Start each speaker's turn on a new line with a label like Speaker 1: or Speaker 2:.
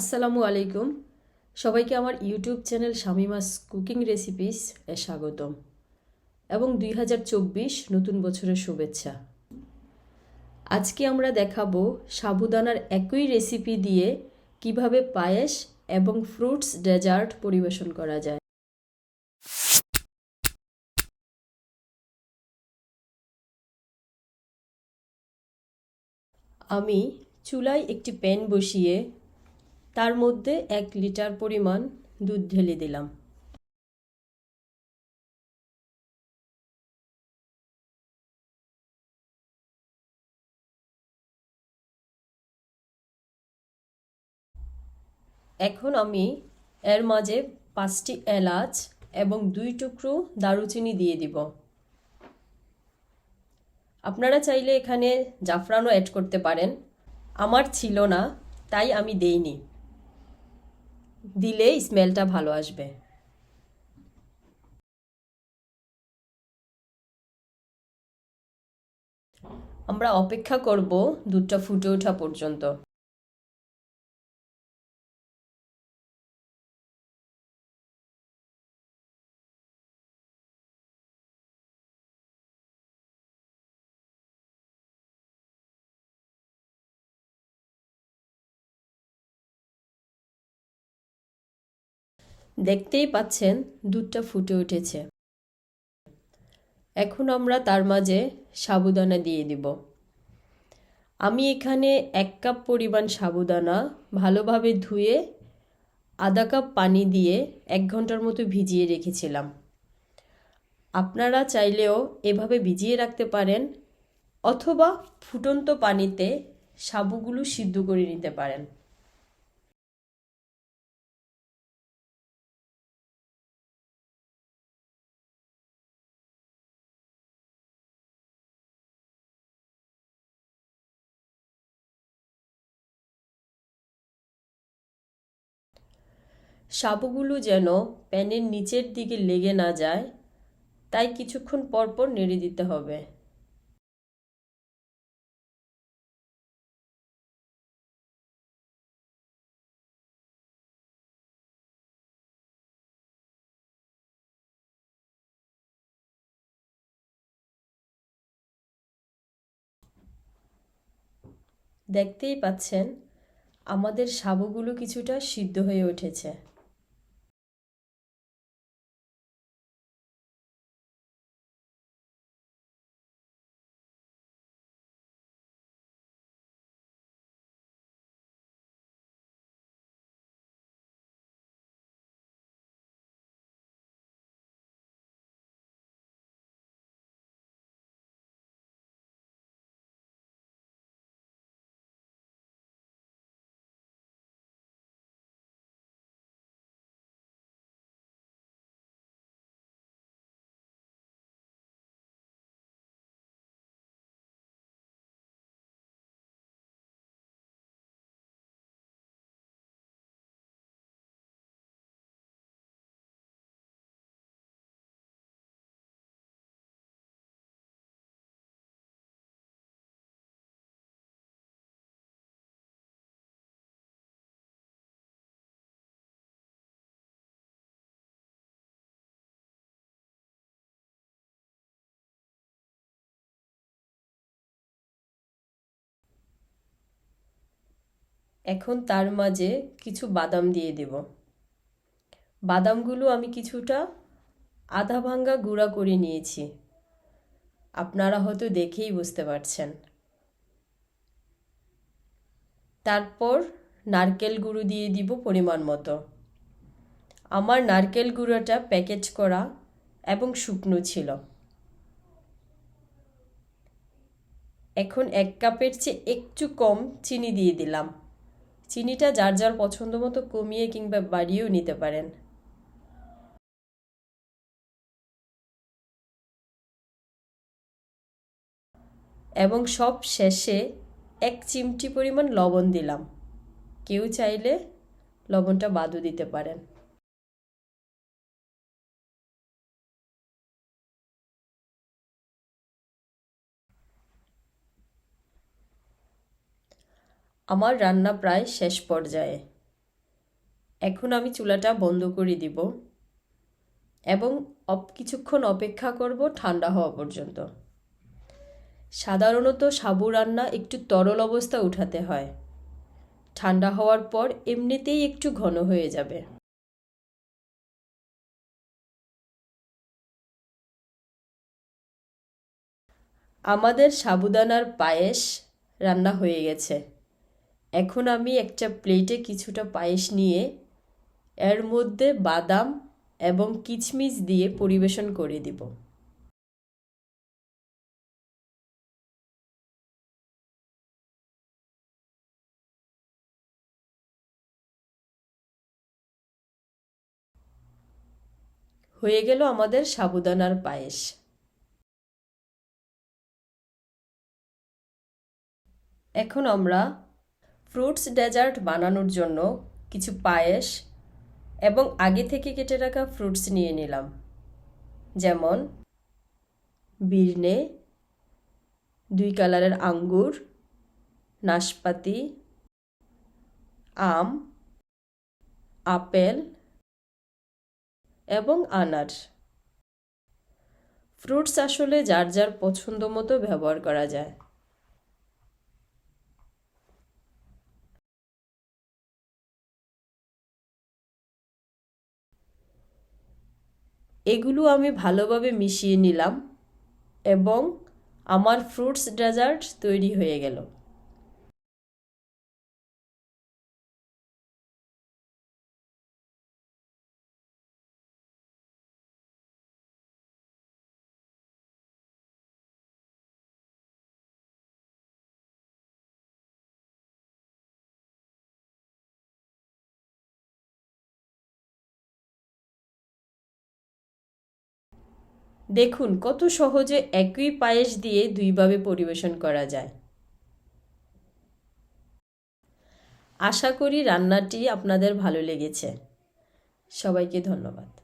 Speaker 1: আসসালামু আলাইকুম। সবাইকে আমার YouTube channel Shamima's cooking recipes এ স্বাগতম এবং 2024 নতুন বছরের শুভেচ্ছা। আজকে আমরা দেখাবো সাবুদানার একই রেসিপি দিয়ে কিভাবে পায়েস এবং ফ্রুটস ডেজার্ট পরিবেশন করা যায়। আমি চুলায় একটি প্যান বসিয়ে তার মধ্যে 1 লিটার পরিমাণ দুধ ঢেলে দিলাম। এখন আমি এর মাঝে 5টি এলাচ এবং 2 টুকরো দারুচিনি দিয়ে দিব। আপনারা চাইলে এখানে জাফরানও অ্যাড করতে পারেন, আমার ছিল না তাই আমি দেইনি, দিলে স্মেলটা ভালো আসবে। আমরা অপেক্ষা করব দুধটা ফুটে ওঠা পর্যন্ত। দেখতেই পাচ্ছেন দুধটা ফুটে উঠেছে। এখন আমরা তার মাঝে সাবুদানা দিয়ে দিব। আমি এখানে 1 কাপ পরিমাণ সাবুদানা ভালোভাবে ধুয়ে আধা কাপ পানি দিয়ে 1 ঘন্টার মতো ভিজিয়ে রেখেছিলাম। আপনারা চাইলেও এভাবে ভিজিয়ে রাখতে পারেন অথবা ফুটন্ত পানিতে সাবুগুলো সিদ্ধ করে নিতে পারেন। সাবুগুলো যেন প্যানের নিচের দিকে লেগে না যায় তাই কিছুক্ষণ পর পর নেড়ে দিতে হবে। দেখতেই পাচ্ছেন আমাদের সাবুগুলো কিছুটা সিদ্ধ হয়ে উঠেছে। এখন তার মাঝে কিছু বাদাম দিয়ে দেব। বাদামগুলো আমি কিছুটা আধা ভাঙ্গা গুঁড়া করে নিয়েছি, আপনারা হয়তো দেখেই বুঝতে পারছেন। তারপর নারকেল গুঁড়ো দিয়ে দিব পরিমাণ মতো। আমার নারকেল গুঁড়োটা প্যাকেজ করা এবং শুকনো ছিল। এখন 1 কাপের চেয়ে একটু কম চিনি দিয়ে দিলাম। চিনিটা যার যার পছন্দ মতো কমিয়ে কিংবা বাড়িয়েও নিতে পারেন। এবং সব শেষে 1 চিমটি পরিমাণ লবণ দিলাম। কেউ চাইলে লবণটা বাদও দিতে পারেন। আমার রান্না প্রায় শেষ পর্যায়ে। এখন আমি চুলাটা বন্ধ করে দিব এবং কিছুক্ষণ অপেক্ষা করব ঠান্ডা হওয়া পর্যন্ত। সাধারণত সাবু রান্না একটু তরল অবস্থা উঠাতে হয়, ঠান্ডা হওয়ার পর এমনিতেই একটু ঘন হয়ে যাবে। আমাদের সাবুদানার পায়েস রান্না হয়ে গেছে। এখন আমি একটা প্লেটে কিছুটা পায়েস নিয়ে এর মধ্যে বাদাম এবং কিশমিশ দিয়ে পরিবেশন করে দিব। হয়ে গেল আমাদের সাবুদানার পায়েস। এখন আমরা ফ্রুটস ডেজার্ট বানানোর জন্য কিছু পায়েস এবং আগে থেকে কেটে রাখা ফ্রুটস নিয়ে নিলাম, যেমন বিরনে, 2 কালারের আঙ্গুর, নাশপাতি, আম, আপেল এবং আনার। ফ্রুটস আসলে যার যার পছন্দ মতো ব্যবহার করা যায়। এগুলো আমি ভালোভাবে মিশিয়ে নিলাম এবং আমার ফ্রুটস ডেজার্ট তৈরি হয়ে গেল। দেখুন কত সহজে একই পায়েস দিয়ে দুইভাবে পরিবেশন করা যায়। আশা করি রান্নাটি আপনাদের ভালো লেগেছে। সবাইকে ধন্যবাদ।